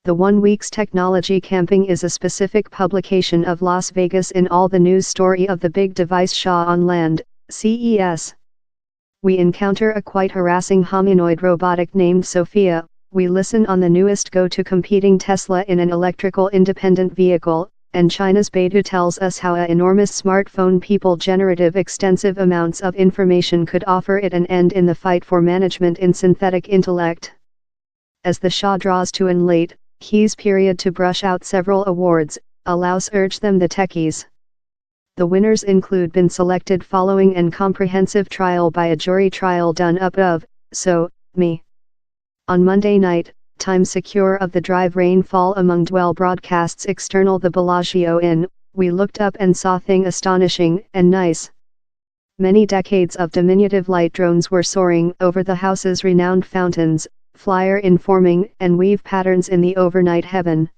The 1 Week's Technology Camping is a specific publication of Las Vegas in all the news story of the big device show on land, CES. We encounter a quite harassing humanoid robotic named Sophia. We listen on the newest go-to competing Tesla in an electrical independent vehicle, and China's Beidou tells us how a enormous smartphone people generative extensive amounts of information could offer it an end in the fight for management in synthetic intellect. As the Shah draws to an late, he's period to brush out several awards, allows urge them the techies. The winners include been selected following an comprehensive trial by a jury trial done up of, so, me. On Monday night, time secure of the drive rainfall among dwell broadcasts external the Bellagio Inn, we looked up and saw thing astonishing and nice. Many decades of diminutive light drones were soaring over the house's renowned fountains, flyer informing and weave patterns in the overnight heaven.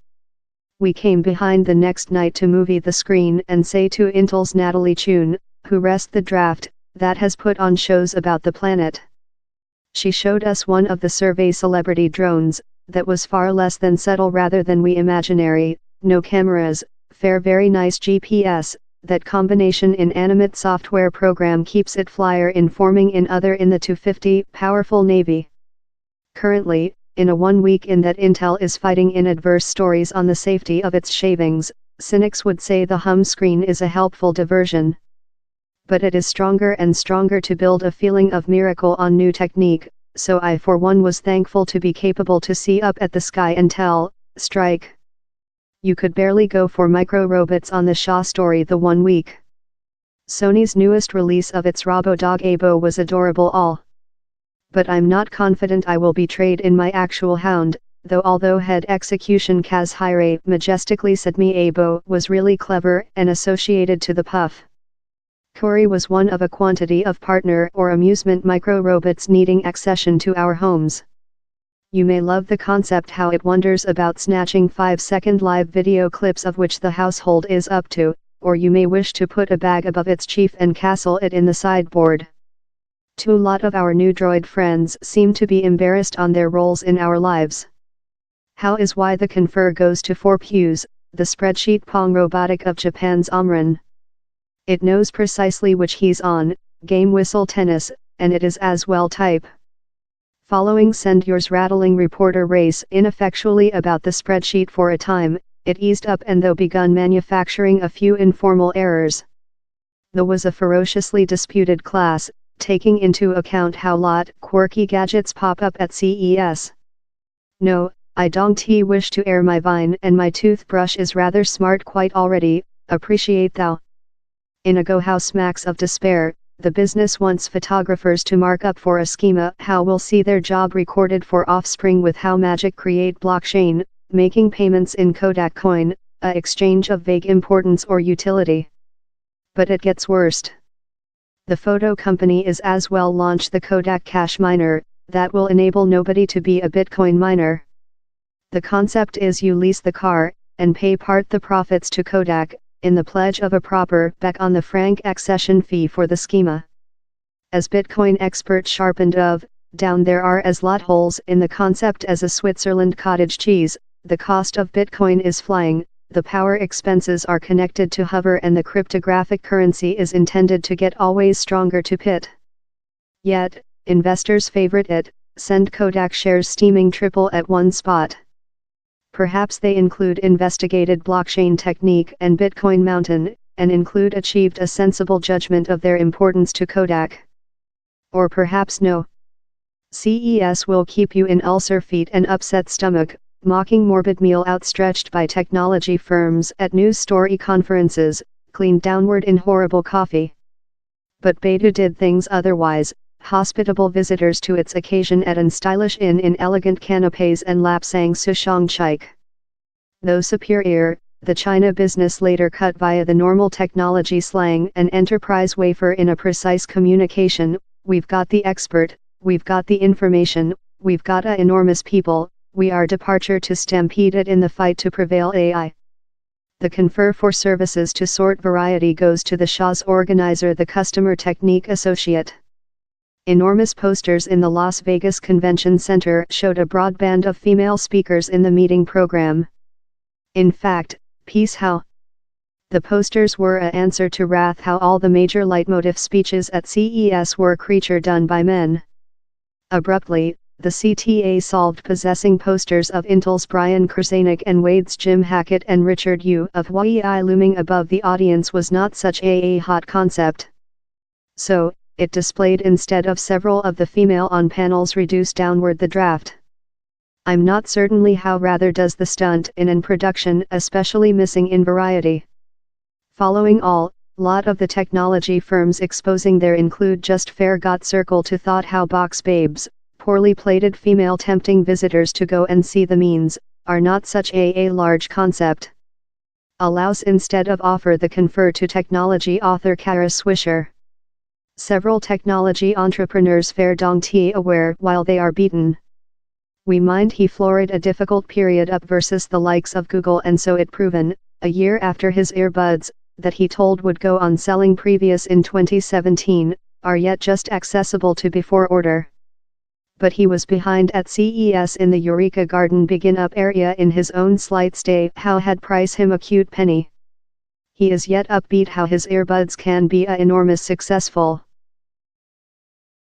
We came behind the next night to movie the screen and say to Intel's Natalie Chun, who rest the draft, that has put on shows about the planet. She showed us one of the survey celebrity drones, that was far less than subtle rather than we imaginary, no cameras, fair very nice GPS, that combination in animate software program keeps it flyer informing in other in the 250 powerful Navy. Currently, in a 1 week in that Intel is fighting in adverse stories on the safety of its shavings, cynics would say the hum screen is a helpful diversion. But it is stronger and stronger to build a feeling of miracle on new technique, so I for one was thankful to be capable to see up at the sky and tell, strike. You could barely go for micro-robots on the Shaw story the 1 week. Sony's newest release of its robo-dog Abo was adorable all. But I'm not confident I will be trained in my actual hound, although head execution Kaz Hire majestically said me Abo was really clever and associated to the puff. Corey was one of a quantity of partner or amusement micro-robots needing accession to our homes. You may love the concept how it wonders about snatching 5-second live video clips of which the household is up to, or you may wish to put a bag above its chief and castle it in the sideboard. A lot of our new droid friends seem to be embarrassed on their roles in our lives. How is why the confer goes to 4 pews, the spreadsheet Pong robotic of Japan's Omron. It knows precisely which he's on, game whistle tennis, and it is as well type. Following Send Yours rattling reporter race ineffectually about the spreadsheet for a time, it eased up and though begun manufacturing a few informal errors. There was a ferociously disputed class, taking into account how quirky gadgets pop up at CES. No, I don't wish to air my vine and my toothbrush is rather smart quite already, appreciate thou. In a go how smacks of despair, the business wants photographers to mark up for a schema how will see their job recorded for offspring with how magic create blockchain, making payments in Kodak coin, a exchange of vague importance or utility. But it gets worst. The photo company is as well launch the Kodak Cash Miner, that will enable nobody to be a Bitcoin miner. The concept is you lease the car, and pay part the profits to Kodak, in the pledge of a proper back on the franc accession fee for the schema. As Bitcoin expert sharpened of, down there are as lot holes in the concept as a Switzerland cottage cheese, the cost of Bitcoin is flying, the power expenses are connected to hover and the cryptographic currency is intended to get always stronger to pit. Yet, investors favorite it, send Kodak shares steaming triple at one spot. Perhaps they include investigated blockchain technique and Bitcoin mountain, and include achieved a sensible judgment of their importance to Kodak. Or perhaps no. CES will keep you in ulcer feet and upset stomach, mocking morbid meal outstretched by technology firms at news story conferences, cleaned downward in horrible coffee. But Beidou did things otherwise, hospitable visitors to its occasion at an stylish inn in elegant canapes and lapsang sushang chike. Though superior, the China business later cut via the normal technology slang and enterprise wafer in a precise communication, we've got the expert, we've got the information, we've got a enormous people, we are departure to stampede it in the fight to prevail AI. The confer for services to sort variety goes to the Shaw's organizer the customer technique associate. Enormous posters in the Las Vegas Convention Center showed a broad band of female speakers in the meeting program. In fact, Peace How? The posters were an answer to Wrath How all the major leitmotif speeches at CES were creature done by men. Abruptly, the CTA solved possessing posters of Intel's Brian Krzanich and Wade's Jim Hackett and Richard Yu of Huawei looming above the audience was not such a hot concept. So, it displayed instead of several of the female on panels reduced downward the draft. I'm not certainly how rather does the stunt in production especially missing in variety. Following all, lot of the technology firms exposing there include just fair got circle to thought how box babes, poorly plated female tempting visitors to go and see the means, are not such a large concept. Allows instead of offer the confer to technology author Kara Swisher. Several technology entrepreneurs fair dong ti aware while they are beaten. We mind he florid a difficult period up versus the likes of Google and so it proven, a year after his earbuds, that he told would go on selling previous in 2017, are yet just accessible to before order. But he was behind at CES in the Eureka Garden begin up area in his own slight stay how had price him a cute penny. He is yet upbeat how his earbuds can be a enormous successful.